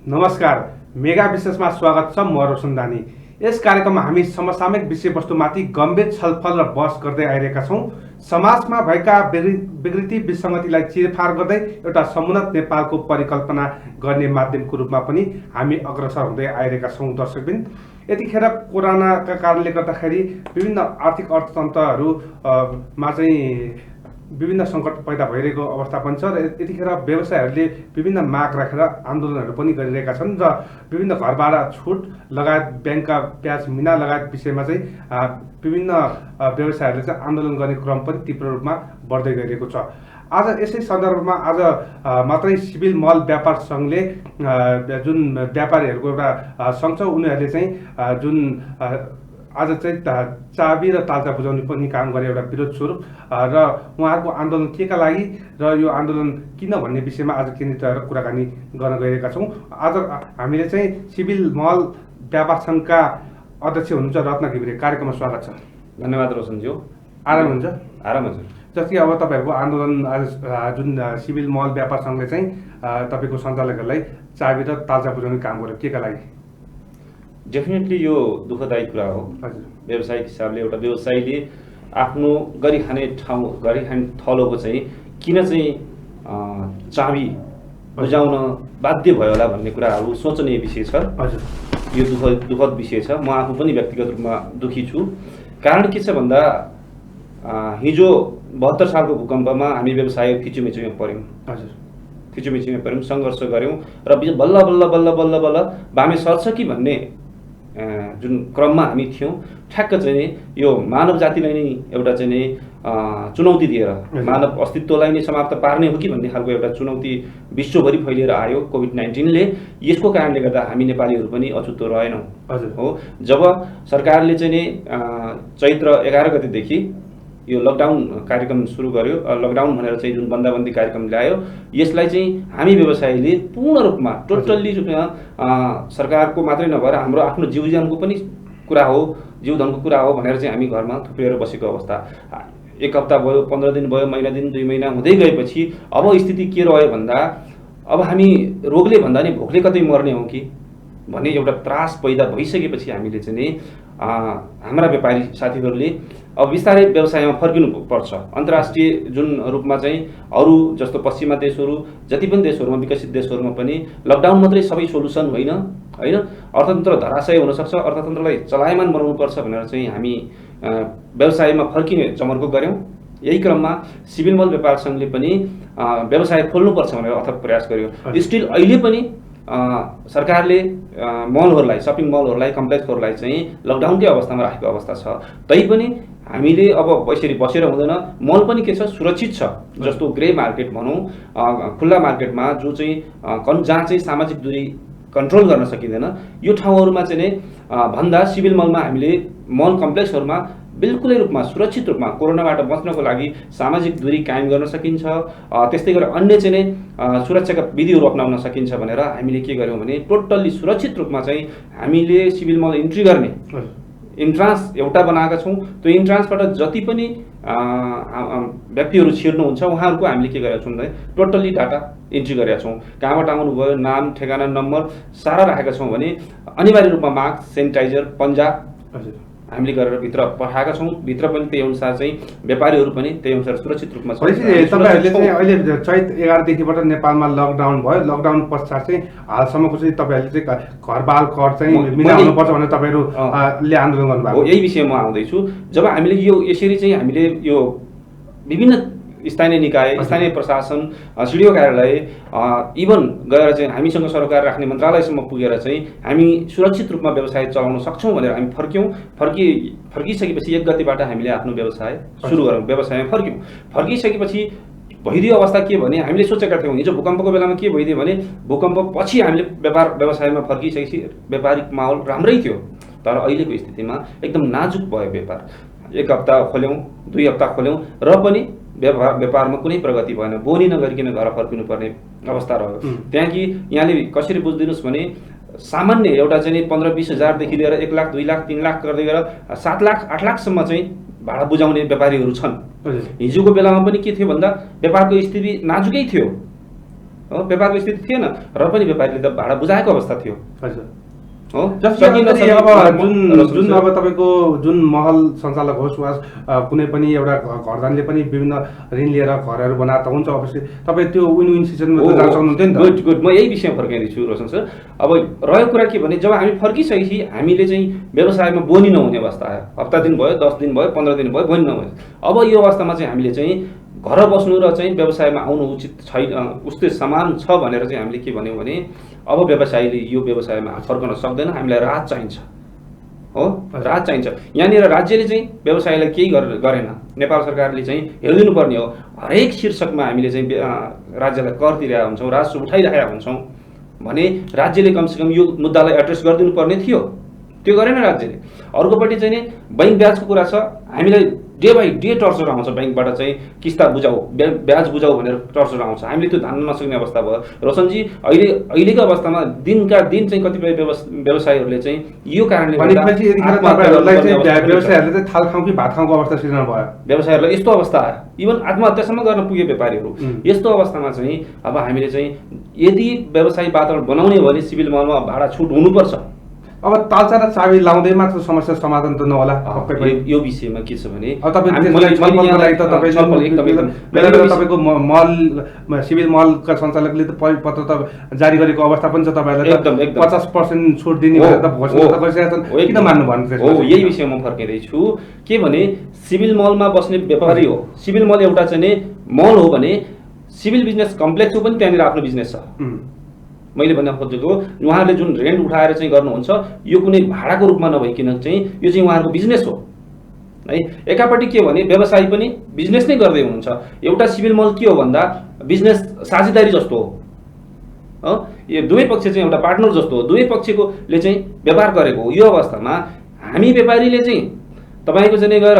नमस्कार, मेगा विशेषमा स्वागत छ। म रोशनदानी। यस कार्यक्रममा हामी समसामयिक विषयवस्तुमाथि गम्भीर छलफल र बहस गर्दै आइरहेका छौँ। समाजमा भएका विकृति विसङ्गतिलाई चिरफार गर्दै एउटा समुन्नत नेपालको परिकल्पना गर्ने माध्यमको रूपमा पनि हामी अग्रसर हुँदै आइरहेका छौँ। दर्शकबिन, यतिखेर कोरोनाका कारणले गर्दाखेरि विभिन्न आर्थिक अर्थतन्त्रहरूमा चाहिँ विभिन्न सङ्कट पैदा भइरहेको अवस्था पनि छ र यतिखेर व्यवसायहरूले विभिन्न माग राखेर आन्दोलनहरू पनि गरिरहेका छन् र विभिन्न घरभाडा छुट लगायत ब्याङ्कका ब्याज मिना लगायत विषयमा चाहिँ विभिन्न व्यवसायहरूले चाहिँ आन्दोलन गर्ने क्रम पनि तीव्र रूपमा बढ्दै गइरहेको छ। आज यसै सन्दर्भमा आज मात्रै सिभिल मल व्यापार सङ्घले जुन व्यापारीहरूको एउटा सङ्घ छ, उनीहरूले चाहिँ जुन आज चाहिँ चाबी र तालचा बुझाउने पनि काम गरे एउटा विरोध स्वरूप र उहाँहरूको आन्दोलन केका लागि र यो आन्दोलन किन भन्ने विषयमा आज केन्द्रित रहेर कुराकानी गर्न गइरहेका छौँ। आज हामीले चाहिँ सिभिल मल व्यापार सङ्घका अध्यक्ष हुनुहुन्छ रत्न घिमिरे, कार्यक्रममा स्वागत छ। धन्यवाद रोशनज्यू। आराम हुन्छ? आराम हुन्छ। जस्तै अब तपाईँहरूको आन्दोलन आज जुन सिभिल मल व्यापार सङ्घले चाहिँ तपाईँको सञ्चालकहरूलाई चाबी र तालचा बुझाउने काम गर्यो, केका लागि? डेफिनेटली यो दुःखदायी कुरा हो। व्यावसायिक हिसाबले एउटा व्यवसायीले आफ्नो गरिखाने ठाउँ गरिखाने थलोको चाहिँ किन चाहिँ चाबी बुझाउन बाध्य भयो होला भन्ने कुराहरू सोच्ने विषय छ। यो दुःखद विषय छ। म आफू पनि व्यक्तिगत रूपमा दुःखी छु। कारण के छ भन्दा हिजो 72 सालको भूकम्पमा हामी व्यवसाय थिचोमिचोमा पऱ्यौँ। थिचोमिचोमा पऱ्यौँ, सङ्घर्ष गऱ्यौँ र बल्ल बल्ल बल्ल बल्ल बल्ल बामे सर्छ कि भन्ने जुन क्रममा हामी थियौँ, ठ्याक्क चाहिँ यो मानव जातिलाई नै एउटा चाहिँ नै चुनौती दिएर मानव अस्तित्वलाई नै समाप्त पार्ने हो कि भन्ने खालको एउटा चुनौती विश्वभरि फैलिएर आयो कोभिड-19ले। यसको कारणले गर्दा हामी नेपालीहरू पनि अछुतो रहेनौँ। हो, जब सरकारले चाहिँ नै चैत्र 11 गतेदेखि यो लकडाउन कार्यक्रम सुरु गर्यो, लकडाउन भनेर चाहिँ जुन बन्दाबन्दी कार्यक्रम ल्यायो, यसलाई चाहिँ हामी व्यवसायीले पूर्ण रूपमा टोटल्ली रूपमा सरकारको मात्रै नभएर हाम्रो आफ्नो जीवजनको पनि कुरा हो, जीवधनको कुरा हो भनेर चाहिँ हामी घरमा थुप्रिएर बसेको अवस्था। 1 हप्ता भयो, 15 दिन भयो, महिना दिन, 2 महिना हुँदै गएपछि अब स्थिति के रह्यो भन्दा अब हामी रोगले भन्दा नि भोकले कतै मर्ने हो कि भन्ने एउटा त्रास पैदा भइसकेपछि हामीले चाहिँ नि हाम्रा व्यापारी साथीहरूले अब बिस्तारै व्यवसायमा फर्किनु पर्छ। अन्तर्राष्ट्रिय जुन रूपमा चाहिँ अरू जस्तो पश्चिमा देशहरू, जति पनि देशहरूमा विकसित देशहरूमा पनि लकडाउन मात्रै सबै सोलुसन होइन, अर्थतन्त्र धराशय हुनसक्छ, अर्थतन्त्रलाई चलायमान बनाउनुपर्छ भनेर चाहिँ हामी व्यवसायमा फर्किने जमर्को गऱ्यौँ। यही क्रममा सिभिल मल व्यापार सङ्घले पनि व्यवसाय खोल्नुपर्छ भनेर अथक प्रयास गर्यो। स्टिल अहिले पनि सरकारले मलहरूलाई, सपिङ मलहरूलाई, कम्प्लेक्सहरूलाई चाहिँ लकडाउनकै अवस्थामा राखेको अवस्था छ। तैपनि हामीले अब यसरी बसेर हुँदैन। मल पनि के छ, सुरक्षित छ। जस्तो ग्रे मार्केट भनौँ, खुल्ला मार्केटमा जो चाहिँ जहाँ चाहिँ सामाजिक दूरी कन्ट्रोल गर्न सकिँदैन, यो ठाउँहरूमा चाहिँ नै भन्दा सिभिल मलमा हामीले मल कम्प्लेक्सहरूमा बिल्कुलै रूपमा सुरक्षित रूपमा कोरोनाबाट बच्नको लागि सामाजिक दूरी कायम गर्न सकिन्छ। त्यस्तै गरेर अन्य चाहिँ नै सुरक्षाका विधिहरू अपनाउन सकिन्छ भनेर हामीले के गर्यौँ भने टोटल्ली सुरक्षित रूपमा चाहिँ हामीले सिभिल मल इन्ट्री गर्ने इन्ट्रान्स एउटा बनाएका छौँ। त्यो इन्ट्रान्सबाट जति पनि व्यक्तिहरू छिर्नुहुन्छ उहाँहरूको हामीले के गरेका छौँ भने टोटल्ली डाटा इन्ट्री गरेका छौँ। कहाँबाट आउनुभयो, नाम, ठेगाना, नम्बर सारा राखेका छौँ भने अनिवार्य रूपमा मास्क, सेनिटाइजर, पन्जा हामीले गरेर भित्र पठाएका छौँ। भित्र पनि त्यही अनुसार चाहिँ व्यापारीहरू पनि त्यही अनुसार सुरक्षित रूपमा छ। तपाईँहरूले चाहिँ अहिले चैत 11 देखिबाट नेपालमा लकडाउन भयो। लकडाउन पश्चात चाहिँ हालसम्मको चाहिँ तपाईँहरूले चाहिँ घरबाल कर चाहिँ मिलाउनुपर्छ भनेर तपाईँहरूले आन्दोलन गर्नुभएको हो। यही विषयमा आउँदैछु। जब हामीले यो यसरी चाहिँ हामीले यो विभिन्न स्थानीय निकाय, स्थानीय प्रशासन, सिडिओ कार्यालय, इभन गएर चाहिँ हामीसँग सरोकार राख्ने मन्त्रालयसम्म पुगेर चाहिँ हामी सुरक्षित रूपमा व्यवसाय चलाउन सक्छौँ भनेर हामी फर्क्यौँ। फर्किसकेपछि 1 गतेबाट हामीले आफ्नो व्यवसाय सुरु गऱ्यौँ, व्यवसायमा फर्क्यौँ। फर्किसकेपछि भइदियो अवस्था के भने हामीले सोचेका थियौँ हिजो भूकम्पको बेलामा के भइदियो भने भूकम्प पछि हामीले व्यवसायमा फर्किसकेपछि व्यापारिक माहौल राम्रै थियो। तर अहिलेको स्थितिमा एकदम नाजुक भयो व्यापार। 1 हप्ता खोल्यौँ, 2 हप्ता खोल्यौँ र पनि व्यापारमा कुनै प्रगति भएन। बोनी नगरिकन घर फर्किनुपर्ने अवस्था रह्यो। त्यहाँ कि यहाँले कसरी बुझिदिनुहोस् भने सामान्य एउटा चाहिँ 15-20 हजारदेखि लिएर 1 लाख, 2 लाख, 3 लाख गर्दै गएर 7 लाख, 8 लाखसम्म चाहिँ भाडा बुझाउने व्यापारीहरू छन्। हिजोको बेलामा पनि के थियो भन्दा व्यापारको स्थिति नाजुकै थियो। हो, व्यापारको स्थिति थिएन र पनि व्यापारीले त भाडा बुझाएको अवस्था थियो हजुर हो। जस्तै अब जुन अब तपाईँको जुन महल सञ्चालक होस् वा कुनै पनि एउटा घरदानीले पनि विभिन्न ऋण लिएर घरहरू बनाएर त हुन्छ अवश्य तपाईँ त्यो विन विन सिचुएसनमा जान सक्नुहुन्थ्यो नि त। गुड गुड, म यही विषयमा फर्काइदिन्छु रोशन सर। अब रहेको कुरा के भने जब हामी फर्किसकेपछि हामीले चाहिँ व्यवसायमा बोनी नहुने अवस्था आयो, हप्ता दिन भयो, 10 दिन भयो, 15 दिन भयो, बोनी नभयो। अब यो अवस्थामा चाहिँ हामीले चाहिँ घर बस्नु र चाहिँ व्यवसायमा आउनु उचित छैन, उस्तै समान छ भनेर चाहिँ हामीले के भन्यौँ भने अब व्यवसायीले यो व्यवसायमा फर्कन सक्दैन, हामीलाई राहत चाहिन्छ हो, राहत चाहिन्छ। यहाँनिर राज्यले चाहिँ व्यवसायलाई केही गरेन, नेपाल सरकारले चाहिँ हेरिदिनु पर्ने हो। हरेक शीर्षकमा हामीले चाहिँ राज्यलाई कर तिरेका हुन्छौँ, राजस्व उठाइरहेका हुन्छौँ भने राज्यले कमसेकम यो मुद्दालाई एड्रेस गरिदिनु पर्ने थियो, त्यो गरेन राज्यले। अर्कोपट्टि चाहिँ नि बैंक ब्याजको कुरा छ, हामीलाई डे बाई डे टर्चर आउँछ बैंकबाट चाहिँ किस्ता बुझाऊ, ब्याज बुझाऊ भनेर टर्चर आउँछ, हामीले त्यो धान्न नसक्ने अवस्था भयो। रोशनजी अहिलेको अवस्थामा दिनका दिन चाहिँ कतिपय व्यवसायीहरूले चाहिँ यो कारणले व्यवसायहरूले थाल खाउँ कि भात खाउको अवस्था सृजना भयो, व्यवसायहरूलाई यस्तो अवस्था आयो, इभन आत्महत्यासम्म गर्न पुगे व्यापारीहरू। यस्तो अवस्थामा चाहिँ अब हामीले चाहिँ यदि व्यवसायिक वातावरण बनाउने हो भने सिभिल मलमा भाडा छुट हुनुपर्छ। अब तालचा र चाबी लाउँदै मात्र समस्या समाधान त नहोला। यो विषयमा के छ भने तपाईँको मल सिभिल मलका सञ्चालकले त परिपत्र त जारी गरेको अवस्था पनि छ, तपाईँहरूलाई 50% छुट दिने भनेर त घोषणा त गरिसकेका छन्, किन मान्नु भन्नु? हो, यही विषयमा फर्किँदैछु के भने सिभिल मलमा बस्ने व्यापारी हो, सिभिल मल एउटा चाहिँ मल हो भने सिभिल बिजनेस कम्प्लेक्स हो पनि त्यहाँनिर आफ्नो बिजनेस छ। मैले भन्न खोजेको उहाँहरूले जुन रेन्ट उठाएर चाहिँ गर्नुहुन्छ यो कुनै भाडाको रूपमा नभइकन चाहिँ यो चाहिँ उहाँहरूको बिजनेस हो है। एकापट्टि के भने व्यवसायी पनि बिजनेस नै गर्दै हुनुहुन्छ। एउटा सिभिल मल के हो भन्दा बिजनेस साझेदारी जस्तो हो, यो दुवै पक्ष चाहिँ एउटा पार्टनर जस्तो हो, दुवै पक्षकोले चाहिँ व्यापार गरेको हो। यो अवस्थामा हामी व्यापारीले चाहिँ तपाईँको चाहिँ गएर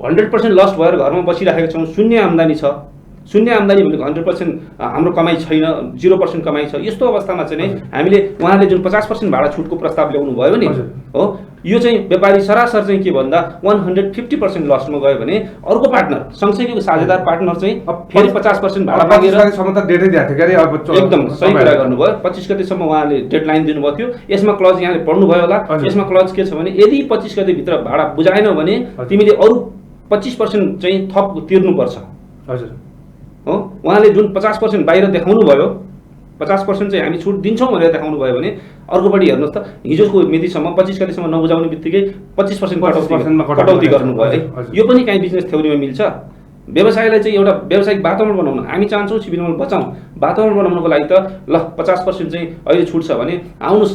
100% लस्ट भएर घरमा बसिराखेका छौँ, शून्य आम्दानी छ। शून्य आम्दानी भनेको 100% हाम्रो कमाइ छैन, 0% कमाइ छ। यस्तो अवस्थामा चाहिँ हामीले उहाँले जुन 50% भाडा छुटको प्रस्ताव ल्याउनु भयो नि हो, यो चाहिँ व्यापारी सरासर चाहिँ के भन्दा 150% लसमा गयो भने अर्को पार्टनर सँगसँगैको साझेदार पार्टनर चाहिँ फेरि 50% भाडा मागेर एकदम सही कुरा गर्नुभयो। 25 गतेसम्म उहाँले डेडलाइन दिनुभएको थियो। यसमा क्लज यहाँले पढ्नुभयो होला, यसमा क्लज के छ भने यदि 25 गतेभित्र भाडा बुझाएन भने तिमीले अरू 25% चाहिँ थप तिर्नुपर्छ। हजुर हो, उहाँले जुन 50% बाहिर देखाउनु भयो, 50% चाहिँ हामी छुट दिन्छौँ भनेर देखाउनु भयो भने अर्कोपट्टि हेर्नुहोस् त हिजोको मितिसम्म 25 गतेसम्म नबुझाउने बित्तिकै 25% कटौती गर्नुभयो है। यो पनि काहीँ बिजनेस थ्योरीमा मिल्छ? व्यवसायलाई चाहिँ एउटा व्यावसायिक वातावरण बनाउन हामी चाहन्छौँ, सिभिल मल बचाउँ, वातावरण बनाउनको लागि त ल 50% चाहिँ अहिले छुट छ भने आउनुहोस्,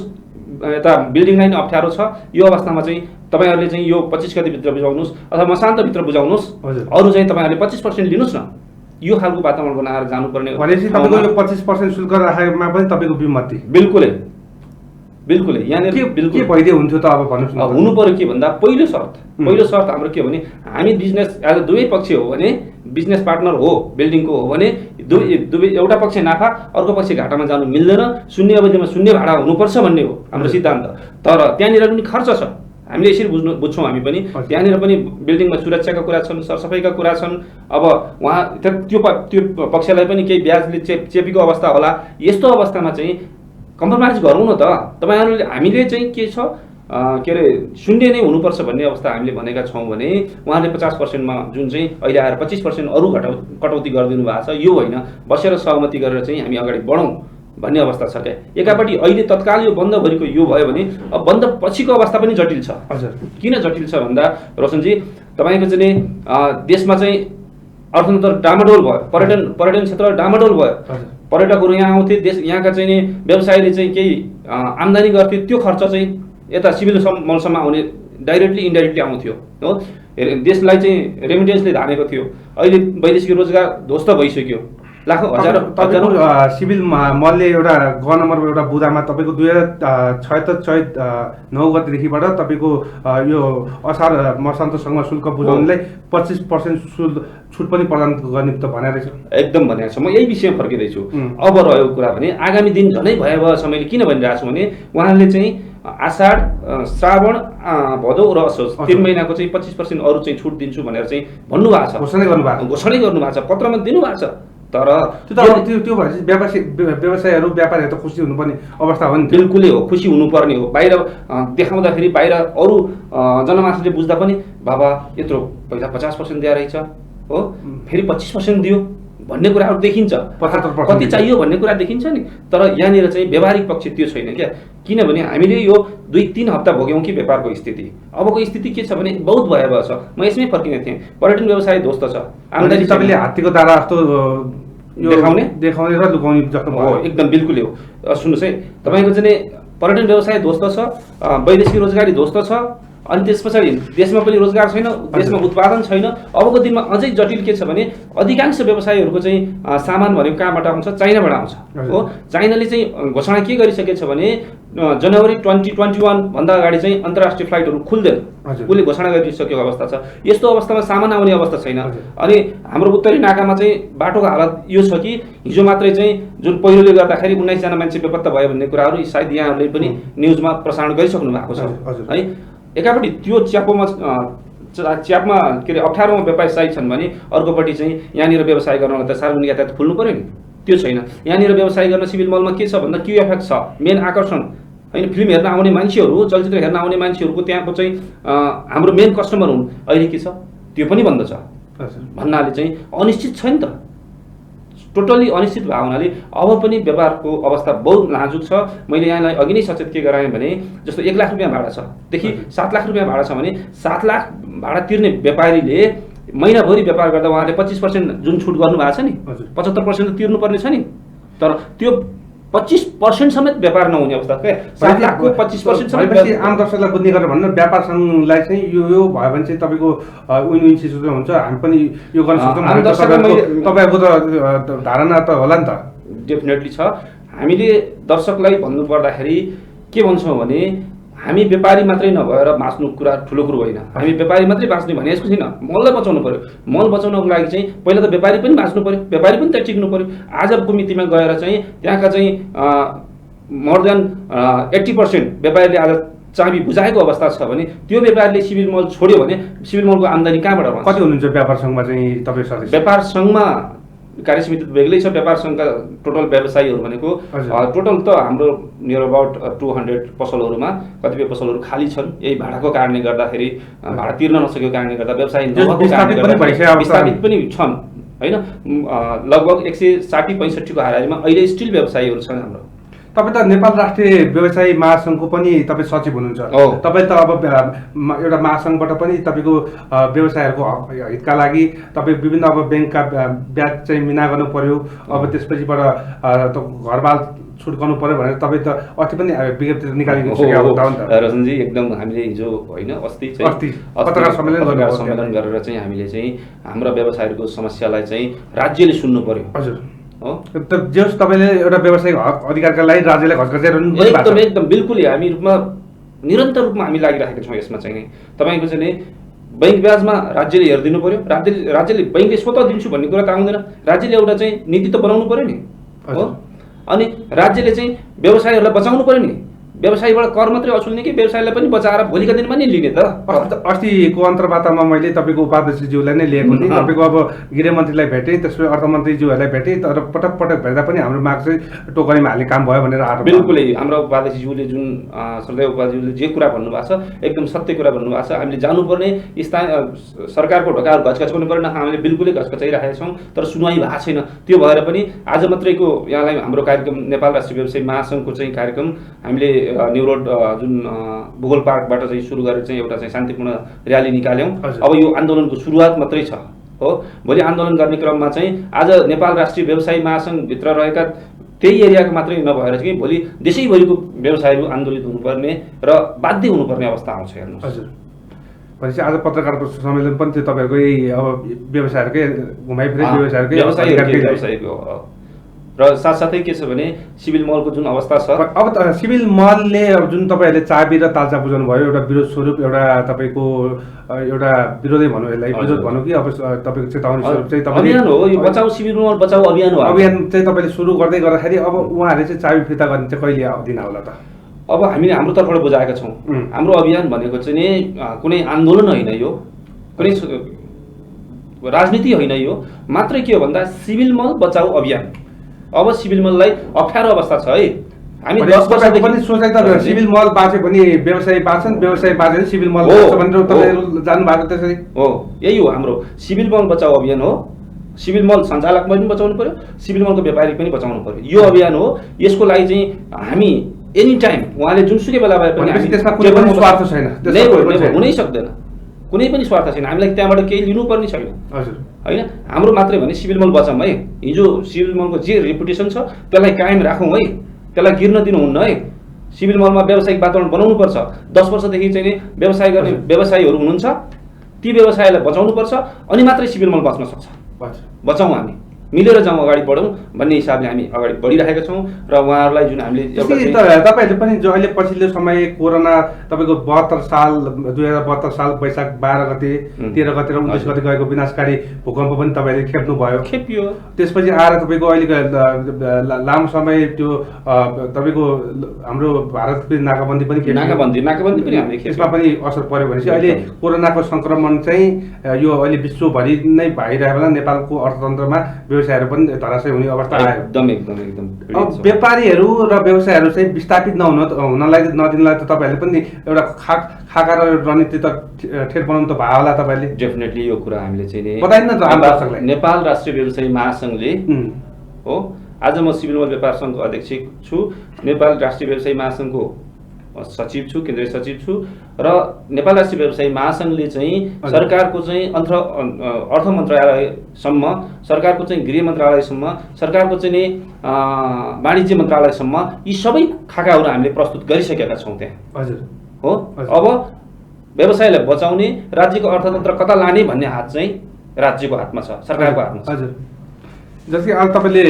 यता बिल्डिङ लाइन अप्ठ्यारो छ, यो अवस्थामा चाहिँ तपाईँहरूले चाहिँ यो 25 गतेभित्र बुझाउनुहोस् अथवा मसान्तभित्र बुझाउनुहोस्, अरू चाहिँ तपाईँहरूले 25% लिनुहोस् न। यो खालको वातावरण बनाएर जानुपर्ने भनेपछि तपाईँको यो 25% शुल्क राखेमा पनि तपाईँको विमति बिल्कुलै बिल्कुलै यहाँनिर के भइदियो हुन्थ्यो त? अब भन्नुहोस् न। हुनु पर्यो के भन्दा पहिलो शर्त हाम्रो के हो भने हामी बिजनेस एज दुवै पक्ष हो भने बिजनेस पार्टनर हो बिल्डिङको हो भने दुवै एउटा पक्ष नाफा अर्को पक्ष घाटामा जानु मिल्दैन, शून्य अवधिमा शून्य भाडा हुनुपर्छ भन्ने हो हाम्रो सिद्धान्त। तर त्यहाँनिर पनि खर्च छ, हामीले यसरी बुझ्छौँ हामी पनि। त्यहाँनिर पनि बिल्डिङमा सुरक्षाका कुरा छन्, सरसफाइका कुरा छन्। अब उहाँ त्यो पक्षलाई पनि केही ब्याजले चेपेको अवस्था होला। यस्तो अवस्थामा चाहिँ कम्प्रोमाइज गरौँ न त। तपाईँहरूले हामीले चाहिँ के छ के अरे शून्य नै हुनुपर्छ भन्ने अवस्था हामीले भनेका छौँ भने उहाँले 50%मा जुन चाहिँ अहिले आएर 25% अरू कटौती गरिदिनु भएको छ, यो होइन, बसेर सहमति गरेर चाहिँ हामी अगाडि बढौँ भन्ने अवस्था छ क्या। एकापट्टि अहिले तत्काल यो बन्द भरिको यो भयो भने अब बन्द पछिको अवस्था पनि जटिल छ। हजुर किन जटिल छ भन्दा रोशनजी तपाईँको चाहिँ देशमा चाहिँ अर्थतन्त्र डामाडोल भयो, पर्यटन क्षेत्र डामाडोल भयो, पर्यटकहरू यहाँ आउँथे, देश यहाँका चाहिँ व्यवसायले चाहिँ केही आम्दानी गर्थे, त्यो खर्च चाहिँ यता सिभिल मलसम्म आउने डाइरेक्टली इन्डाइरेक्टली आउँथ्यो हो। देशलाई चाहिँ रेमिटेन्सले धानेको थियो। अहिले वैदेशिक रोजगार ध्वस्त भइसक्यो, लाखौँ हजारौँ सिभिल मलले एउटा ग नम्बरको एउटा बुदामा तपाईँको 2076 चैत 9 गतेदेखिबाट तपाईँको यो असार मसान्तसँग शुल्क बुझाउनेलाई 25% छुट पनि प्रदान गर्ने त भनेर रहेछ। एकदम भनेको छ। म यही विषयमा फर्किँदैछु। अब रहेको कुरा भने आगामी दिन झनै भयावह छ। मैले किन भनिरहेको छु भने उहाँले चाहिँ आषाढ श्रावण भदौ र असोज 3 महिनाको चाहिँ 25% अरू चाहिँ छुट दिन्छु भनेर चाहिँ भन्नुभएको छ, घोषणै गर्नुभएको छ, पत्रमा दिनुभएको छ। तर त्यो भएपछि व्यवसायहरू व्यापारीहरू त खुसी हुनुपर्ने अवस्था हो नि। बिल्कुलै हो, खुसी हुनुपर्ने हो। बाहिर देखाउँदाखेरि बाहिर अरू जनमानसले बुझ्दा पनि बाबा यत्रो पहिला 50% दिएर रहेछ हो, फेरि 25% दियो भन्ने कुराहरू देखिन्छ, 75% कति चाहियो भन्ने कुरा देखिन्छ नि। तर यहाँनिर चाहिँ व्यावहारिक पक्ष त्यो छैन क्या, किनभने हामीले यो 2-3 हप्ता भोग्यौँ कि व्यापारको स्थिति। अबको स्थिति के छ भने बहुत भयावह छ। म यसमै फर्किने थिएँ, पर्यटन व्यवसाय ध्वस्त छ। आम्दानी तपाईँले हात्तीको दारा जस्तो यो देखाउने र लुकाउने जस्तो हो, एकदम बिल्कुलै हो। सुन्नुहोस् है, तपाईँको चाहिँ पर्यटन व्यवसाय ध्वस्त छ, वैदेशिक रोजगारी ध्वस्त छ, अनि त्यस पछाडि देशमा पनि रोजगार छैन, देशमा उत्पादन छैन। अबको दिनमा अझै जटिल के छ भने अधिकांश व्यवसायीहरूको चाहिँ सामान भनेको कहाँबाट आउँछ? चाइनाबाट आउँछ हो। चाइनाले चाहिँ घोषणा के गरिसकेछ भने जनवरी 2021 भन्दा अगाडि चाहिँ अन्तर्राष्ट्रिय फ्लाइटहरू खुल्दैन, उसले घोषणा गरिसकेको अवस्था छ। यस्तो अवस्थामा सामान आउने अवस्था छैन। अनि हाम्रो उत्तरी नाकामा चाहिँ बाटोको हालत यो छ कि हिजो मात्रै चाहिँ जुन पहिरोले गर्दाखेरि 19 जना मान्छे बेपत्ता भयो भन्ने कुराहरू सायद यहाँहरूले पनि न्युजमा प्रसारण गरिसक्नु भएको छ है। एकापट्टि त्यो च्यापमा के अरे अप्ठ्यारोमा व्यवसायी छन् भने अर्कोपट्टि चाहिँ यहाँनिर व्यवसाय गर्नलाई त सार्वजनिक यातायात खुल्नु पर्यो नि, त्यो छैन। यहाँनिर व्यवसाय गर्न सिभिल मलमा के छ भन्दा क्युएफएक्स छ, मेन आकर्षण होइन। फिल्म हेर्न आउने मान्छेहरू, चलचित्र हेर्न आउने मान्छेहरूको त्यहाँको चाहिँ हाम्रो मेन कस्टमर हुन्। अहिले के छ? त्यो पनि बन्द छ भन्नाले चाहिँ अनिश्चित छ नि त, टोटल्ली अनिश्चित भएको हुनाले अब पनि व्यापारको अवस्था बहुत नाजुक छ। मैले यहाँलाई अघि नै सचेत के गराएँ भने जस्तो 1 लाख रुपियाँ भाडा छ देखि 7 लाख रुपियाँ भाडा छ भने 7 लाख भाडा तिर्ने व्यापारीले महिनाभरि व्यापार गर्दा उहाँले 25% जुन छुट गर्नुभएको छ नि, 75% त तिर्नुपर्ने छ नि। तर त्यो 25% समेत व्यापार नहुने अवस्था क्या। 7 लाखको 25% समेत आम दर्शकलाई बुझ्ने गरेर भन्नु व्यापार सङ्घलाई चाहिँ यो भयो भने चाहिँ तपाईँको विन विन सिचुएसन हुन्छ, हामी पनि यो गर्न सक्छौँ। तपाईँको त धारणा त होला नि त। डेफिनेटली छ। हामीले दर्शकलाई भन्नुपर्दाखेरि के भन्छौँ भने हामी व्यापारी मात्रै नभएर बाँच्नु कुरा ठुलो कुरो होइन। हामी व्यापारी मात्रै बाँच्ने भने यसको छैन, मललाई बचाउनु पर्यो। मल बचाउनको लागि चाहिँ पहिला त व्यापारी पनि बाँच्नु पर्यो, व्यापारी पनि त्यहाँ टिक्नु पर्यो। आजको मितिमा गएर चाहिँ त्यहाँका चाहिँ मोर देन 80% व्यापारीले आज चाबी बुझाएको अवस्था छ भने त्यो व्यापारीले सिभिल मल छोड्यो भने सिभिल मलको आम्दानी कहाँबाट आउँछ? कति हुनुहुन्छ व्यापार सङ्घमा चाहिँ तपाईँ सदस्य? व्यापार सङ्घमा कार्यसमिति बेग्लै छ। व्यापार सङ्घका टोटल व्यवसायीहरू भनेको टोटल त हाम्रो नियर अबाउट 200 पसलहरूमा कतिपय पसलहरू खाली छन्। यही भाडाको कारणले गर्दाखेरि, भाडा तिर्न नसकेको कारणले गर्दा, व्यवसाय नभएको कारणले गर्दा विस्थापित पनि छन् होइन। लगभग 160-65 को हाराहारीमा अहिले स्टिल व्यवसायीहरू छन् हाम्रो। तपाईँ त नेपाल राष्ट्रिय व्यवसायी महासङ्घको पनि तपाईँ सचिव हुनुहुन्छ। तपाईँ त अब एउटा महासङ्घबाट पनि तपाईँको व्यवसायहरूको हितका लागि तपाईँ विभिन्न अब ब्याङ्कका ब्याज चाहिँ मिना गर्नु पर्यो, अब त्यसपछिबाट घरबाल छुट गर्नु पर्यो भनेर तपाईँ त अस्ति पनि विज्ञप्ति निकालेको छ रजनजी। एकदम हामीले हिजो होइन अस्ति पत्रकार सम्मेलन गरेर चाहिँ हामीले चाहिँ हाम्रा व्यवसायहरूको समस्यालाई चाहिँ राज्यले सुन्नु पर्यो। हजुर जस तपाईँले एउटा व्यवसायिक अधिकारका लागि राज्यलाई घचघच्याइरहनु एकदम बिल्कुलै हामी रूपमा निरन्तर रूपमा हामी लागिरहेका छौँ यसमा चाहिँ। तपाईँको चाहिँ बैंक ब्याजमा राज्यले हेरिदिनु पर्यो। राज्यले बैंकले स्वतः दिन्छु भन्ने कुरा त आउँदैन, राज्यले एउटा चाहिँ नीति त बनाउनु पर्यो नि हो। अनि राज्यले चाहिँ व्यवसायीहरूलाई बचाउनु पर्यो नि। व्यवसायीबाट कर मात्रै असुल्ने कि व्यवसायलाई पनि बचाएर भोलिका दिनमा नि लिने त। अस्तिको अन्तर्वार्तामा मैले तपाईँको उपाध्यक्षज्यूलाई नै लिएको थिएँ। तपाईँको अब गृहमन्त्रीलाई भेटेँ, त्यसपछि अर्थमन्त्रीज्यूहरूलाई भेटेँ, तर पटक पटक भेट्दा पनि हाम्रो माग चाहिँ टोकरीमा हाल्ने काम भयो भनेर आरोप। बिल्कुलै हाम्रो उपाध्यक्षज्यूले जुन श्रद्धेय उपाध्यक्षज्यूले जे कुरा भन्नुभएको छ एकदम सत्य कुरा भन्नुभएको छ। हामीले जानुपर्ने स्थानीय सरकारको ढोकाहरू घचघचाउनु पर्ने, हामीले बिल्कुलै घचघचाइरहेका छौँ तर सुनवाई भएको छैन। त्यो भएर पनि आज मात्रैको यहाँलाई हाम्रो कार्यक्रम नेपाल राष्ट्रिय व्यवसायी महासङ्घको चाहिँ कार्यक्रम हामीले न्यू रोड जुन भूगोल पार्कबाट चाहिँ सुरु गरेर चाहिँ एउटा चाहिँ शान्तिपूर्ण र्याली निकाल्यौँ। अब यो आन्दोलनको सुरुवात मात्रै छ हो। भोलि आन्दोलन गर्ने क्रममा चाहिँ आज नेपाल राष्ट्रिय व्यवसायी महासङ्घभित्र रहेका त्यही एरियाको मात्रै नभएर चाहिँ भोलि देशैभरिको व्यवसायीहरू आन्दोलित हुनुपर्ने र बाध्य हुनुपर्ने अवस्था आउँछ। हेर्नुहोस् हजुर, भनेपछि आज पत्रकारको सम्मेलन पनि त्यो तपाईँहरूकै अब व्यवसायहरूकै घुमाइफिरे व्यवसायीको र साथसाथै के छ भने सिभिल मलको जुन अवस्था छ। अब त सिभिल मलले अब जुन तपाईँहरूले चाबी र तालचा बुझाउनु भयो, एउटा विरोध स्वरूप एउटा तपाईँको एउटा विरोधै भनौँ, यसलाई विरोध भनौँ कि अब तपाईँको चेतावनी स्वरूप चाहिँ अभियान हो यो, बचाऊ सिभिल मल बचाऊ अभियान हो। अभियान चाहिँ तपाईँले सुरु गर्दै गर्दाखेरि अब उहाँहरूले चाहिँ चाबी फिर्ता गर्ने चाहिँ कहिले दिन होला त? अब हामीले हाम्रो तर्फबाट बुझाएका छौँ। हाम्रो अभियान भनेको चाहिँ कुनै आन्दोलन होइन, यो कुनै राजनीति होइन यो, मात्रै के हो भन्दा सिभिल मल बचाऊ अभियान। अब सिभिल मललाई अप्ठ्यारो अवस्था छ है, हामी 10 वर्षदेखि पनि सोचाइ त सिभिल मल बाँच्यो भने व्यवसाय बाँच्छन्, व्यवसाय बाँच्यो भने सिभिल मल बाँच्छ भनेर तपाईहरु जानु भएको त्यसरी हो। यही हो हाम्रो सिभिल मल बचाऊ अभियान हो। सिभिल मल सञ्चालक पनि बचाउनु पर्यो, सिभिल मलको व्यापारी पनि बचाउनु पर्यो, यो अभियान हो। यसको लागि चाहिँ हामी एनी टाइम उहाँले जुनसुकै बेला भए पनि त्यसमा कुनै पनि स्वार्थ छैन, हुनै सक्दैन, कुनै पनि स्वार्थ छैन, हामीलाई त्यहाँबाट केही लिनुपर्ने छैन। हजुर होइन, हाम्रो मात्रै भने सिभिल मल बचाउँ है। हिजो सिभिल मलको जे रेपुटेसन छ त्यसलाई कायम राखौँ है, त्यसलाई गिर्न दिनुहुन्न है। सिभिल मलमा व्यावसायिक वातावरण बनाउनुपर्छ। 10 वर्षदेखि चाहिँ व्यवसाय गर्ने व्यवसायीहरू हुनुहुन्छ, ती व्यवसायलाई बचाउनुपर्छ, अनि मात्रै सिभिल मल बच्न सक्छ। बचाउँ, हामी मिलेर जाउँ, अगाडि बढौँ भन्ने हिसाबले हामी अगाडि बढिरहेका छौँ। र उहाँहरूलाई जुन हामीले तपाईँहरूले पनि जो अहिले पछिल्लो समय कोरोना तपाईँको 2072 साल वैशाख 12 गते 13 गते र 19 गते गएको विनाशकारी भूकम्प पनि तपाईँले खेप्यो। त्यसपछि आएर तपाईँको अहिलेको लामो समय त्यो तपाईँको हाम्रो भारतको नाकाबन्दी पनि हामीले त्यसमा पनि असर पर्यो भनेपछि अहिले कोरोनाको संक्रमण चाहिँ यो अहिले विश्वभरि नै भइरहेको बेला नेपालको अर्थतन्त्रमा व्यवसायहरू पनि धराशयी हुने अवस्था आयो। एकदम व्यापारीहरू र व्यवसायहरू चाहिँ विस्थापित हुनलाई नदिनलाई त तपाईँहरूले पनि एउटा खाका र रणनीति त ठेट बनाउनु त भयो होला तपाईँले। डेफिनेटली यो कुरा हामीले चाहिँ बताइन्न त आम दर्शकलाई। नेपाल राष्ट्रिय व्यवसायी महासङ्घले हो, आज म सिभिल मल व्यापार सङ्घको अध्यक्ष छु, नेपाल राष्ट्रिय व्यवसायी महासङ्घको सचिव छु, केन्द्रीय सचिव छु, र नेपाल राष्ट्रिय व्यवसायी महासङ्घले चाहिँ सरकारको चाहिँ अर्थ मन्त्रालयसम्म, सरकारको चाहिँ गृह मन्त्रालयसम्म, सरकारको चाहिँ वाणिज्य मन्त्रालयसम्म यी सबै खाकाहरू हामीले प्रस्तुत गरिसकेका छौँ त्यहाँ। हजुर हो, अब व्यवसायलाई बचाउने, राज्यको अर्थतन्त्र कता लाने भन्ने हात चाहिँ राज्यको हातमा छ, सरकारको हातमा छ। हजुर, जस्तै अब तपाईँले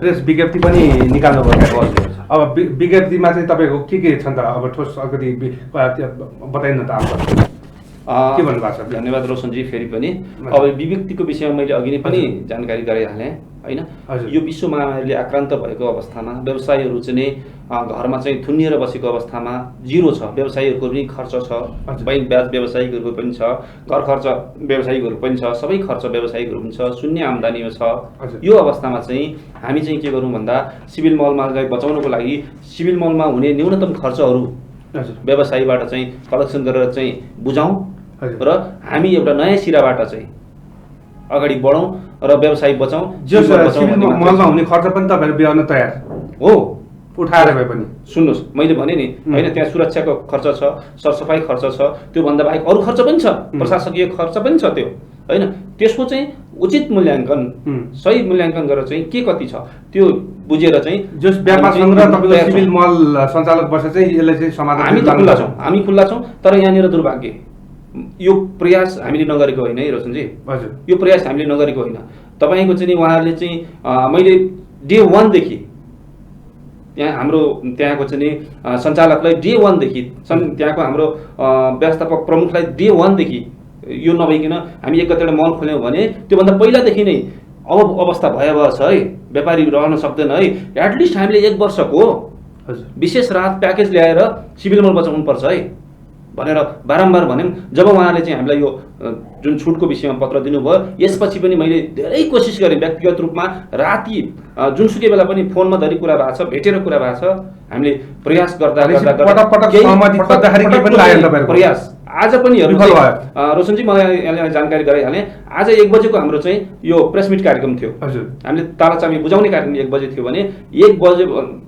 प्रेस विज्ञप्ति पनि निकाल्नु भएको छ। अब विज्ञप्तिमा चाहिँ तपाईँको के छ त? अब ठोस अलिकति बताइनु त के भन्नुभएको छ? धन्यवाद रोशनजी। फेरि पनि अब विज्ञप्तिको विषयमा मैले अघि नै पनि जानकारी गराइहालेँ होइन। यो विश्व महामारीले आक्रान्त भएको अवस्थामा व्यवसायीहरू चाहिँ घरमा चाहिँ थुनिएर बसेको अवस्थामा जिरो छ, व्यवसायीहरूको पनि खर्च छ, बैंक ब्याज व्यवसायिकहरूको पनि छ, घर खर्च व्यवसायिकहरू पनि छ, सबै खर्च व्यवसायिकहरू पनि छ, शून्य आम्दानी छ। यो अवस्थामा चाहिँ हामी चाहिँ के गरौँ भन्दा सिभिल मलमा बचाउनको लागि सिभिल मलमा हुने न्यूनतम खर्चहरू व्यवसायीबाट चाहिँ कलेक्सन गरेर चाहिँ बुझाउँ र हामी एउटा नयाँ सिराबाट चाहिँ अगाडि बढौँ र व्यवसाय बचाउँ। मलमा हुने खर्च पनि तपाईँहरू बिहान तयार हो, उठाएर भए पनि। सुन्नुहोस्, मैले भने नि होइन, त्यहाँ सुरक्षाको खर्च छ, सरसफाइ खर्च छ, त्योभन्दा बाहेक अरू खर्च पनि छ, प्रशासकीय खर्च पनि छ त्यो होइन। त्यसको चाहिँ उचित मूल्याङ्कन, सही मूल्याङ्कन गरेर चाहिँ के कति छ त्यो बुझेर चाहिँ जस व्यापार सङ्घ र तपाईँको सिभिल मल सञ्चालक बसेर चाहिँ यसलाई चाहिँ समाधान हामी खुल्ला छौँ। तर यहाँनिर दुर्भाग्य यो प्रयास हामीले नगरेको होइन है रोशनजी। हजुर, यो प्रयास हामीले नगरेको होइन। तपाईँको चाहिँ उहाँहरूले चाहिँ मैले डे 1 देखि त्यहाँ हाम्रो त्यहाँको चाहिँ सञ्चालकलाई डे 1 देखि, त्यहाँको हाम्रो व्यवस्थापक प्रमुखलाई डे 1 देखि यो नभइकन हामी 1 गतेबाट मल खोल्यौँ भने त्योभन्दा पहिलादेखि नै अब अवस्था भयावह छ है, व्यापारी रहन सक्दैन है, एटलिस्ट हामीले 1 वर्षको विशेष राहत प्याकेज ल्याएर सिभिल मल बचाउनुपर्छ है भनेर बारम्बार भन्यौँ। जब उहाँले चाहिँ हामीलाई यो जुन छुटको विषयमा पत्र दिनुभयो, यसपछि पनि मैले धेरै कोसिस गरेँ व्यक्तिगत रूपमा, राति जुनसुकै बेला पनि फोनमा धरि कुरा भएको छ, भेटेर कुरा भएको छ, हामीले प्रयास गर्दा प्रयास आज पनि रोशनजी मलाई यहाँले जानकारी गराइहालेँ। आज 1 बजेको हाम्रो चाहिँ यो प्रेस मिट कार्यक्रम थियो। हामीले तालाचाबी बुझाउने कार्यक्रम 1 बजे थियो भने 1 बजे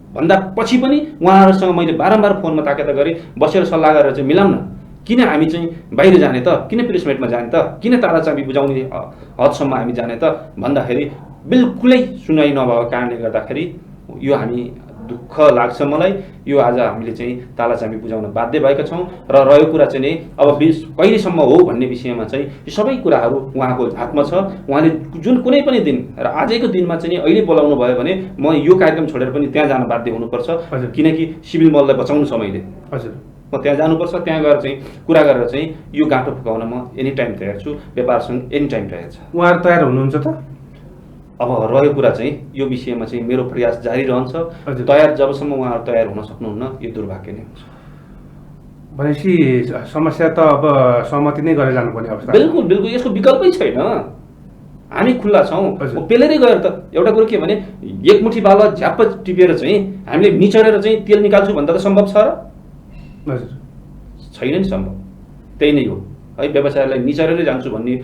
भन्दा पछि पनि उहाँहरूसँग मैले बारम्बार फोनमा ताकेता गरेँ, बसेर सल्लाह गरेर चाहिँ मिलाउन, किन हामी चाहिँ बाहिर जाने त, किन प्रेस मिटमा जाने त, किन तालाचाबी बुझाउने हदसम्म हामी जाने त भन्दाखेरि बिल्कुलै सुनाइ नभएको कारणले गर्दाखेरि यो हामी दुःख लाग्छ मलाई। यो आज हामीले चाहिँ तालाचाबी बुझाउन बाध्य भएका छौँ र रहेको कुरा चाहिँ अब कहिलेसम्म हो भन्ने विषयमा चाहिँ यो सबै कुराहरू उहाँको हातमा छ। उहाँले जुन कुनै पनि दिन र आजको दिनमा चाहिँ अहिले बोलाउनु भयो भने म यो कार्यक्रम छोडेर पनि त्यहाँ जान बाध्य हुनुपर्छ, किनकि सिभिल मललाई बचाउनु छ मैले। हजुर, म त्यहाँ जानुपर्छ, त्यहाँ गएर चाहिँ कुरा गरेर चाहिँ यो गाँठो फुकाउन म एनी टाइम तयार छु, व्यापारसँग एनी टाइम तयार छ। उहाँहरू तयार हुनुहुन्छ त? अब रह्यो कुरा चाहिँ यो विषयमा चाहिँ मेरो प्रयास जारी रहन्छ। तयार जबसम्म उहाँहरू तयार हुन सक्नुहुन्न यो दुर्भाग्य नै हुन्छ। भनेपछि समस्या त अब सहमति नै गरेर जानुपर्ने अवस्था। बिल्कुल बिल्कुल, यसको विकल्पै छैन। हामी खुल्ला छौँ। हजुर। पेलेरै गएर त एउटा कुरो के भने एकमुठी बाल झ्याप्प टिपेर चाहिँ हामीले निचरेर चाहिँ तेल निकाल्छु भन्दा त सम्भव छ र? हजुर। छैन नि सम्भव। त्यही नै हो है, व्यवसायलाई निचरेरै जान्छु भन्ने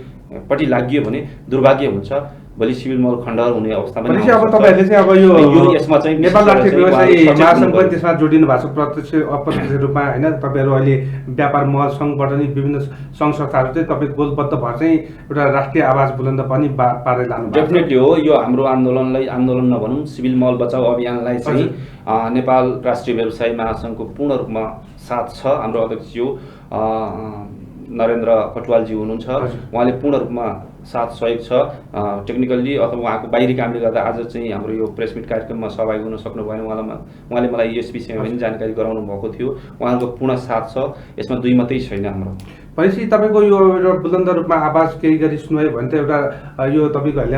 पट्टि लागियो भने दुर्भाग्य हुन्छ, भोलि सिभिल मल खण्डहर हुने अवस्था पनि भनेपछि अब तपाईँहरूले चाहिँ अब यो यसमा चाहिँ नेपाल राष्ट्रिय व्यवसायी महासङ्घ पनि चाहिँ त्यसमा जोडिनु भएको छ प्रत्यक्ष अप्रत्यक्ष रूपमा होइन? तपाईँहरू अहिले व्यापार महसङ्घबाट नि विभिन्न सङ्घ संस्थाहरू चाहिँ तपाईँ गोलबद्ध भएर चाहिँ एउटा राष्ट्रिय आवाज बुलन्द पनि पारेर लानु भएको छ। डेफिनेटली हो। यो हाम्रो आन्दोलनलाई आन्दोलन नभनौँ, सिभिल मल बचाऊ अभियानलाई चाहिँ नेपाल राष्ट्रिय व्यवसायी महासङ्घको पूर्ण रूपमा साथ छ। हाम्रो अध्यक्ष जो नरेन्द्र कटुवालजी हुनुहुन्छ, उहाँले पूर्ण रूपमा साथ सहयोग छ। टेक्निकल्ली अथवा उहाँको बाहिरी कामले गर्दा आज चाहिँ हाम्रो यो प्रेस मिट कार्यक्रममा सहभागी हुन सक्नु भएन। उहाँले मलाई यस विषयमा पनि जानकारी गराउनु भएको थियो। उहाँको पूर्ण साथ छ, यसमा दुई मात्रै छैन हाम्रो। भनेपछि तपाईँको यो एउटा बुलन्द रूपमा आवाज केही गरी सुन्यो भने त एउटा यो तपाईँकोहरूले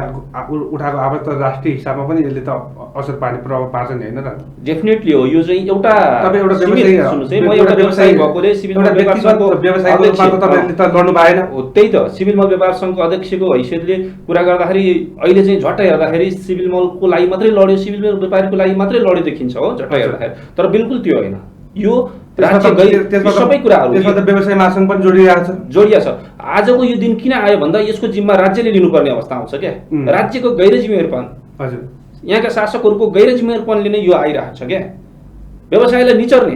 उठाएको आवाज त राष्ट्रिय हिसाबमा पनि यसले त असर पार्ने प्रभाव पार्छ नि, होइन र? डेफिनेटली हो। यो चाहिँ एउटा तपाईँ एउटा म एउटा व्यवसायी भएकोले सिभिल मल व्यापार सङ्घको व्यवसायको रूपमा त तपाईँहरूले त गर्नु भएन। हो, त्यही त सिभिल मल व्यापार सङ्घको अध्यक्षको हैसियतले कुरा गर्दाखेरि अहिले चाहिँ झट्टै हेर्दाखेरि सिभिल मलको लागि मात्रै लड्यो, सिभिल मल व्यापारीको लागि मात्रै लड्यो देखिन्छ हो झट्टै हेर्दाखेरि। तर बिल्कुल त्यो होइन। यो सबै कुराहरू त्यसमा त व्यवसाय महासङ्घ पनि जोडिया छ। आजको यो दिन किन आयो भन्दा यसको जिम्मा राज्यले लिनुपर्ने अवस्था आउँछ क्या। राज्यको गैर जिम्मेवारपन, हजुर, यहाँका शासकहरूको गैर जिम्मेवारपनले नै यो आइरहेको छ क्या। व्यवसायलाई निचर्ने,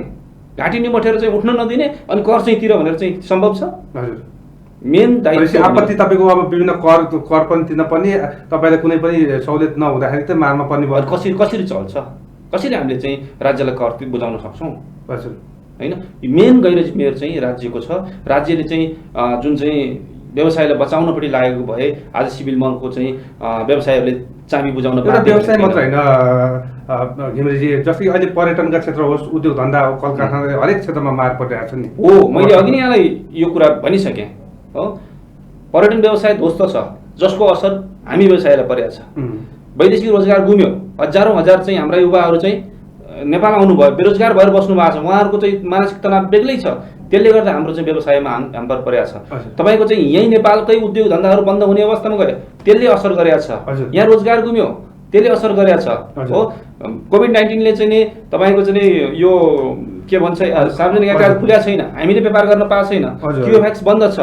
घाँटी निमटेर चाहिँ उठ्न नदिने अनि कर चाहिँ तिर भनेर चाहिँ सम्भव छ? हजुर। मेन दायित्व आपत्ति तपाईँको अब विभिन्न कर पनि तिर्न पर्ने, तपाईँलाई कुनै पनि सहुलियत नहुँदाखेरि त मारमा पर्ने भयो। कसरी चल्छ? कसरी हामीले चाहिँ राज्यलाई कर बुझाउन सक्छौँ? हजुर, होइन? मेन गैर जिम्मेवार चाहिँ राज्यको छ। राज्यले चाहिँ जुन चाहिँ व्यवसायलाई बचाउनपट्टि लागेको भए आज सिभिल मलको चाहिँ व्यवसायहरूले चाबी बुझाउन एउटा व्यवसाय मात्र होइन घिमिरेजी, जस्तै अहिले पर्यटनका क्षेत्र होस्, उद्योग धन्दा हो, कल कारखाना, हरेक क्षेत्रमा मार परिरहेको छ नि। हो, मैले अघि नै यहाँलाई यो कुरा भनिसकेँ हो। पर्यटन व्यवसाय ध्वस्त छ, जसको असर हामी व्यवसायलाई परेको छ। वैदेशिक रोजगार गुम्यो। हजारौँ हजार चाहिँ हाम्रा युवाहरू चाहिँ नेपाल आउनुभयो, बेरोजगार भएर बस्नु भएको छ। उहाँहरूको चाहिँ मानसिक तनाव बेग्लै छ। त्यसले गर्दा हाम्रो चाहिँ व्यवसायमा हाम्पर परेको छ। तपाईँको चाहिँ यहीँ नेपालकै उद्योग धन्दाहरू बन्द हुने अवस्थामा गयो, त्यसले असर गरेको छ। यहाँ रोजगार गुम्यो, त्यसले असर गरेको छ हो। कोभिड-19ले चाहिँ नि तपाईँको चाहिँ यो के भन्छ सार्वजनिक आकार खुल्या छैन, हामीले व्यापार गर्न पाएको छैन, क्युएफएक्स बन्द छ।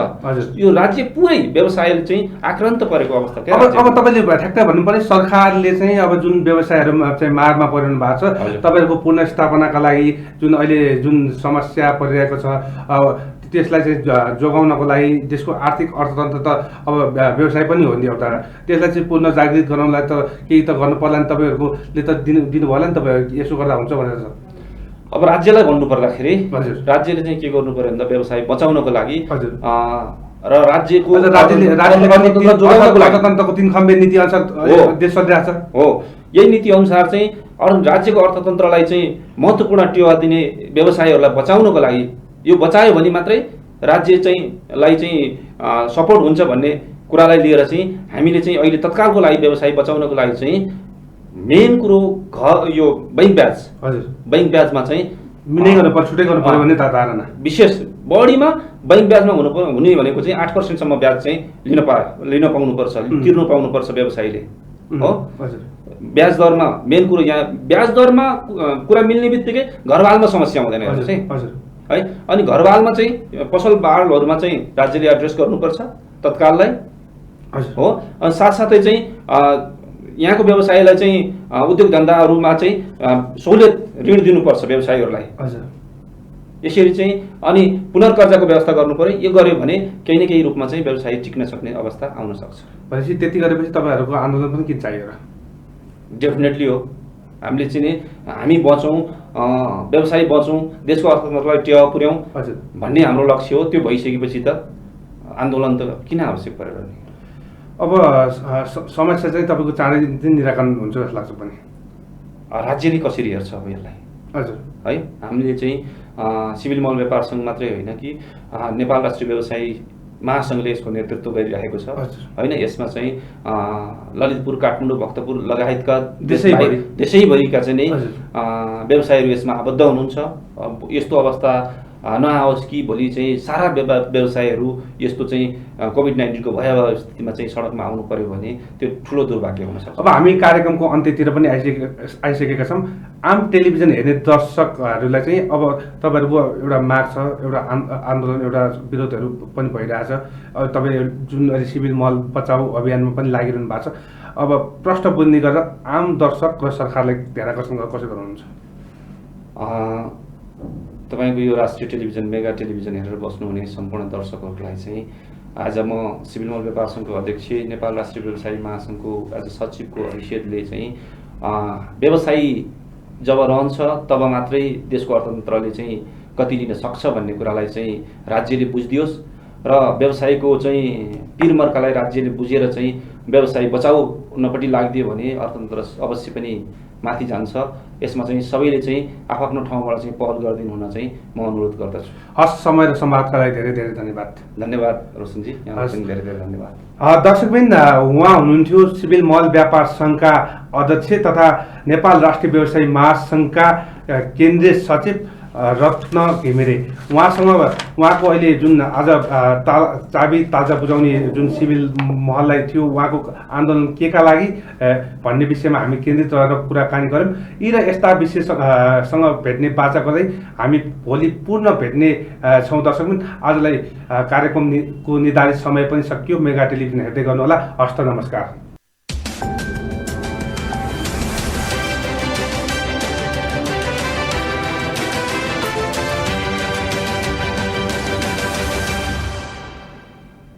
यो राज्य पुरै व्यवसायले चाहिँ आक्रान्त परेको अवस्था क्या। अब तपाईँले ठ्याक्कै भन्नु पर्ने सरकारले चाहिँ अब जुन व्यवसायहरूमा चाहिँ मारमा परिरहनु भएको छ, तपाईँहरूको पुनर्स्थापनाका लागि जुन अहिले जुन समस्या परिरहेको छ, अब त्यसलाई चाहिँ जोगाउनको लागि देशको आर्थिक अर्थतन्त्र त अब व्यवसाय पनि हो नि एउटा, त्यसलाई चाहिँ पुनः जागृत गराउनलाई त केही त गर्नु पर्ला नि। तपाईँहरूकोले त दिनु होला नि, तपाईँहरू यसो गर्दा हुन्छ भनेर छ। अब राज्यलाई भन्नु पर्दाखेरि राज्यले चाहिँ के गर्नु पर्यो भन्दा व्यवसाय बचाउनको लागि र राज्यको अर्थतन्त्रको 3 खम्बे नीति अनुसार देश चलिरहेको छ हो। यही नीति अनुसार चाहिँ राज्यको अर्थतन्त्रलाई चाहिँ महत्त्वपूर्ण टेवा दिने व्यवसायहरूलाई बचाउनको लागि, यो बचायो भने मात्रै राज्य चाहिँ सपोर्ट हुन्छ भन्ने कुरालाई लिएर चाहिँ हामीले चाहिँ अहिले तत्कालको लागि व्यवसाय बचाउनको लागि चाहिँ मेन कुरो यो बैंक ब्याजमा चाहिँ छुट्टै गर्नु पर्यो भने धारणा विशेष बढीमा बैंक ब्याजमा हुने भनेको चाहिँ 8% ब्याज चाहिँ लिन पाउनुपर्छ, तिर्नु पाउनुपर्छ व्यवसायीले हो। ब्याज दरमा मेन कुरो, यहाँ ब्याज दरमा कुरा मिल्ने बित्तिकै घरवालमा समस्या हुँदैन है। अनि घरवालमा चाहिँ पसल बाडहरूमा चाहिँ राज्यले एड्रेस गर्नुपर्छ तत्काललाई हो। अनि साथसाथै चाहिँ यहाँको व्यवसायलाई चाहिँ उद्योग धन्दाहरूमा चाहिँ सहुलियत ऋण दिनुपर्छ व्यवसायीहरूलाई यसरी चाहिँ। अनि पुनर्कर्जाको व्यवस्था गर्नु पर्यो। यो गर्यो भने केही न केही रूपमा चाहिँ व्यवसाय टिक्न सक्ने अवस्था आउन सक्छ। भनेपछि त्यति गरेपछि तपाईँहरूको आन्दोलन पनि किन चाहियो र? डेफिनेटली हो। हामीले चाहिँ हामी बचौँ, व्यवसाय बचौँ, देशको अर्थतन्त्रलाई टेवा पुर्याउँ भन्ने हाम्रो लक्ष्य हो। त्यो भइसकेपछि त आन्दोलन त किन आवश्यक परेर नि। अब समस्या चाहिँ तपाईँको चाँडै निराकरण हुन्छ जस्तो लाग्छ पनि। राज्यले कसरी हेर्छ अब यसलाई? हजुर है, हामीले चाहिँ सिभिल मल व्यापार सङ्घ मात्रै होइन कि नेपाल राष्ट्रिय व्यवसायी महासङ्घले यसको नेतृत्व गरिरहेको छ होइन। यसमा चाहिँ ललितपुर, काठमाडौँ, भक्तपुर लगायतका देशैभरिका चाहिँ नै व्यवसायीहरू यसमा आबद्ध हुनुहुन्छ। यस्तो अवस्था नआओस् कि भोलि चाहिँ सारा व्यवसायहरू यस्तो चाहिँ कोभिड-19 को भयावह स्थितिमा चाहिँ सडकमा आउनु पर्यो भने त्यो ठुलो दुर्भाग्य हुन सक्छ। अब हामी कार्यक्रमको अन्त्यतिर पनि आइसकेका छौँ। आम टेलिभिजन हेर्ने दर्शकहरूलाई चाहिँ अब तपाईँहरूको एउटा माग छ, एउटा आन्दोलन, एउटा विरोधहरू पनि भइरहेछ। अब तपाईँ जुन अहिले सिभिल महल बचाऊ अभियानमा पनि लागिरहनु भएको छ। अब प्रश्न बुझ्ने गरेर आम दर्शक र सरकारलाई ध्यानाकर्षण कसरी गर्नुहुन्छ? तपाईँको यो राष्ट्रिय टेलिभिजन, मेगा टेलिभिजन हेरेर बस्नुहुने सम्पूर्ण दर्शकहरूलाई चाहिँ आज म सिभिल महल व्यापार सङ्घको अध्यक्ष, नेपाल राष्ट्रिय व्यवसायी महासङ्घको एज सचिवको हैसियतले चाहिँ व्यवसायी जब रहन्छ तब मात्रै देशको अर्थतन्त्रले चाहिँ गति लिन सक्छ भन्ने कुरालाई चाहिँ राज्यले बुझिदियोस् र व्यवसायको चाहिँ पिरमर्कालाई राज्यले बुझेर चाहिँ व्यवसाय बचाउनपट्टि लाग्दियो भने अर्थतन्त्र अवश्य पनि माथि जान्छ। यसमा चाहिँ सबैले चाहिँ आफ्नो ठाउँबाट चाहिँ पहल गरिदिनु हुन चाहिँ म अनुरोध गर्दछु। हस्, समय र संवादका लागि धेरै धेरै धन्यवाद। धन्यवाद रोशनजी, यहाँलाई पनि धेरै धेरै धन्यवाद। दर्शकवृन्द, उहाँ हुनुहुन्थ्यो सिभिल महल व्यापार सङ्घका अध्यक्ष तथा नेपाल राष्ट्रिय व्यवसायी महासङ्घका केन्द्रीय सचिव रत्न घिमिरे। उहाँको अहिले जुन आज चाबी ताजा बुझाउने जुन सिभिल महललाई थियो, उहाँको आन्दोलन केका लागि भन्ने विषयमा हामी केन्द्रित रहेर कुराकानी गऱ्यौँ। यी र यस्ता विषयसँग भेट्ने बाचा गर्दै हामी भोलि पुनः भेट्ने छौँ। दर्शक, आजलाई कार्यक्रमको निर्धारित समय पनि सकियो। मेगा टेलिभिजन हेर्दै गर्नुहोला। हस्त नमस्कार।